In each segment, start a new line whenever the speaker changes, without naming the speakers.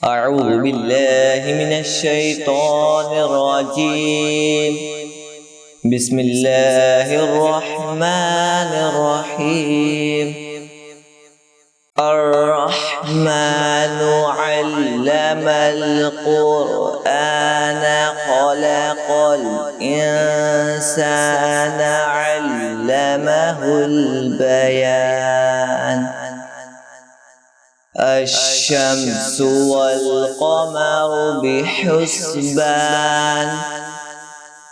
أعوذ بالله من الشيطان الرجيم. بسم الله الرحمن الرحيم. الرحمن علم القرآن خلق الإنسان علمه البيان. الشمس والقمر بحسبان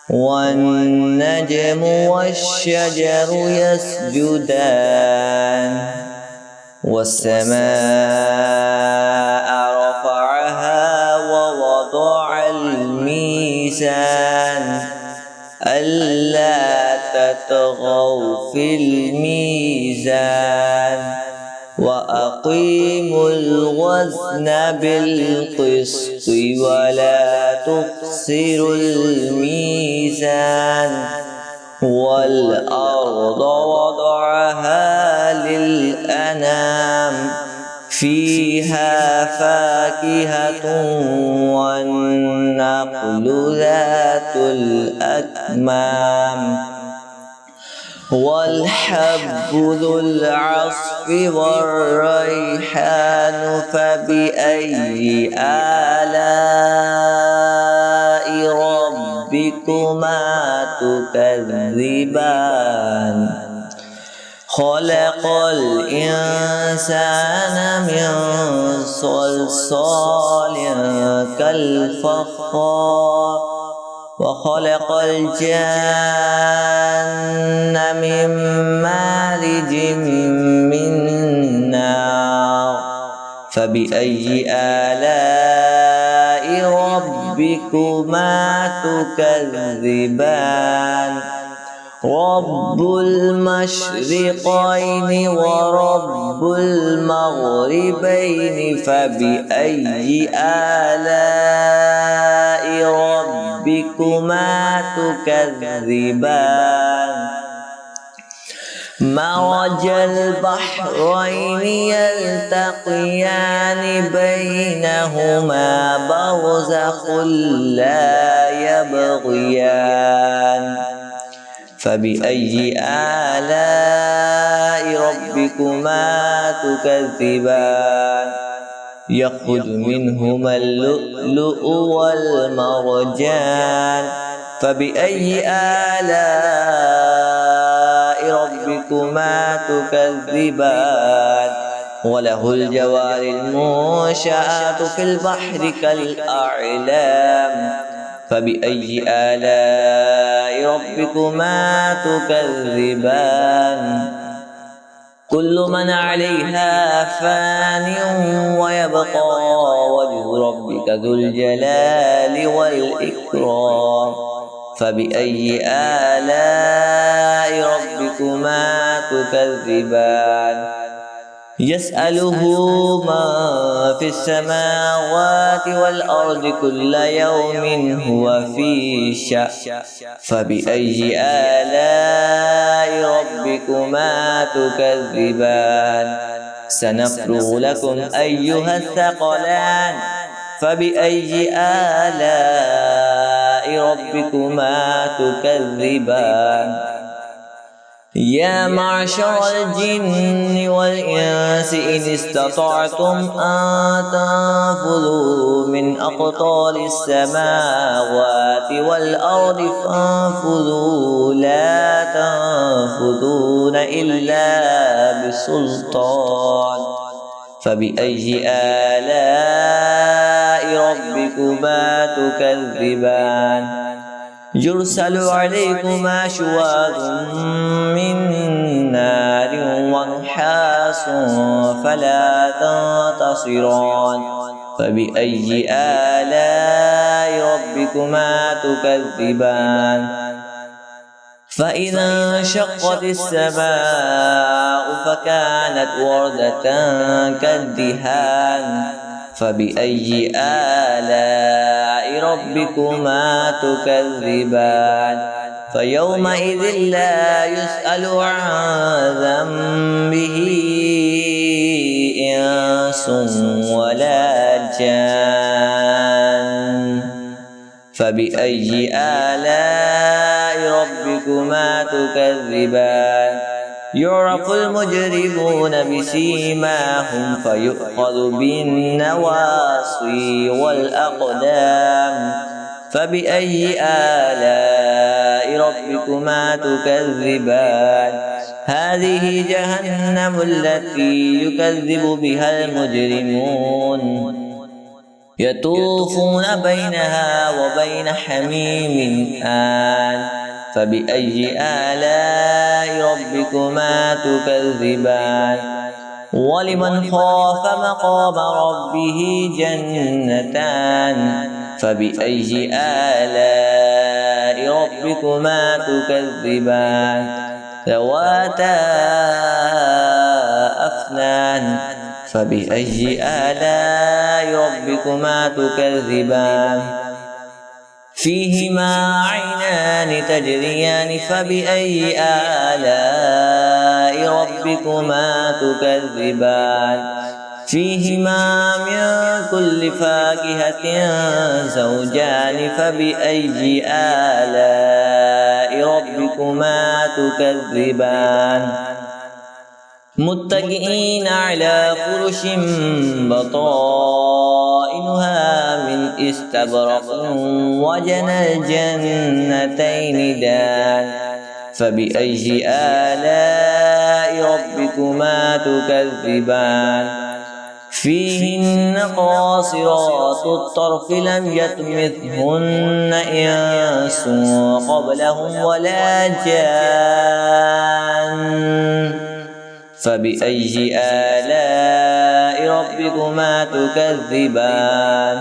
والنجم والشجر يسجدان والسماء رفعها ووضع الميزان ألا تطغوا في الميزان وأقيموا الوزن بالقسط ولا تخسروا الميزان والأرض وضعها للأنام فيها فاكهة والنخل ذات الأكمام والحب ذو العصف والريحان فبأي آلاء ربكما تكذبان. خلق الإنسان من صلصال كالفخار وخلق الجن من مارج من نار فبأي آلاء ربكما تكذبان. رب المشرقين ورب المغربين فبأي آلاء ربكما تكذبان. مرج البحرين يلتقيان بينهما برزخ لا يبغيان فبأي آلاء ربكما تكذبان. يخرج منهما اللؤلؤ والمرجان فبأي آلاء ربكما تكذبان. وله الجوار المنشآت في البحر كالأعلام فبأي آلاء ربكما تكذبان. كل من عليها فان ويبقى وجه ربك ذو الجلال والإكرام فبأي آلاء ربكما تكذبان. يسأله ما في السماوات والأرض كل يوم هو في شأن فبأي آلاء ربكما تكذبان. سنفرغ لكم أيها الثقلان فبأي آلاء ربكما تكذبان. يا معشر الجن والإنس إن استطعتم أن تنفذوا من أقطار السماوات والأرض فانفذوا لا تنفذون إلا بسلطان فبأي آلاء ربكما تكذبان. يرسل عليكما شواظ من نار ونحاس فلا تنتصران فبأي آلاء ربكما تكذبان. فإذا انشقت السماء فكانت وردة كالدهان فبأي آلاء ربكما تكذبان. فيومئذ لا يسأل عن ذنبه إنس ولا جان فبأي آلاء ربكما تكذبان يعرف المجرمون بسيماهم فيؤخذ بالنواصي والأقدام فبأي آلاء ربكما تكذبان هذه جهنم التي يكذب بها المجرمون يطوفون بينها وبين حميم آن فبأي آلاء ربكما تكذبان ولمن خاف مقام ربه جنتان فبأي آلاء ربكما تكذبان ذواتا أفنان فبأي آلاء ربكما تكذبان فيهما عينان تجريان فبأي آلاء ربكما تكذبان فيهما من كل فاكهة زوجان فبأي آلاء ربكما تكذبان متكئين على فرش بطائنها من استبرق وجنى الجنتين دان فبأي آلاء ربكما تكذبان فيهن قاصرات الطرف لم يطمثهن إنس قبلهم ولا جان فبأي آلاء ربكما تكذبان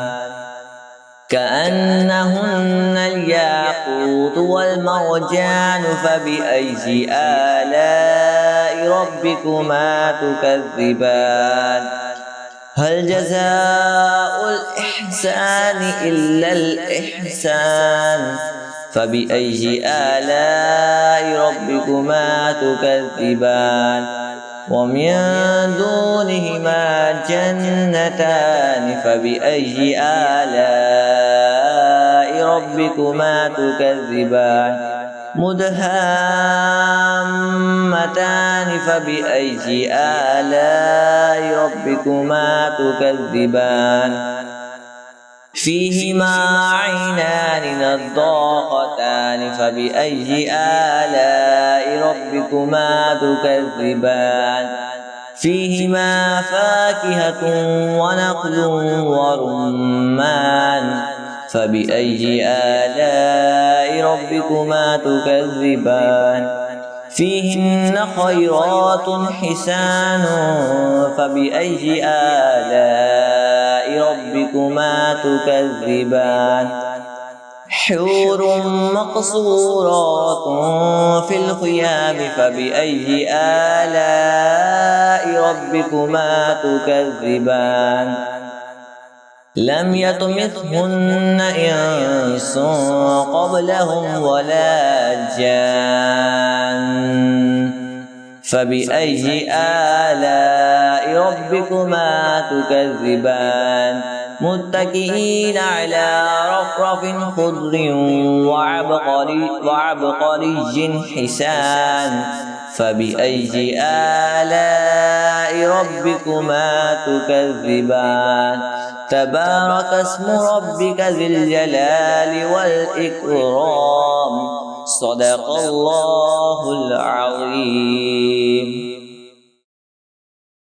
كأنهن الياقوت والمرجان فبأي آلاء ربكما تكذبان هل جزاء الإحسان إلا الإحسان فبأي آلاء ربكما تكذبان ومن دونهما جنتان فبأي آلاء ربكما تكذبان مدهامتان فبأي آلاء ربكما تكذبان فيهما عينان نضاختان فبأي آلاء ربكما تكذبان فيهما فاكهة ونخل ورمان فبأي آلاء ربكما تكذبان فيهن خيرات حسان فبأي آلاء ربكما تكذبان حور مقصورات في الخيام فبأي آلاء ربكما تكذبان لم يطمثهن إنس قبلهم ولا جان فبأي آلاء ربكما تكذبان متكئين على رفرف خضر وعبقري حسان فبأي آلاء ربكما تكذبان تبارك اسم ربك ذي الجلال والإكرام صدق الله العظيم.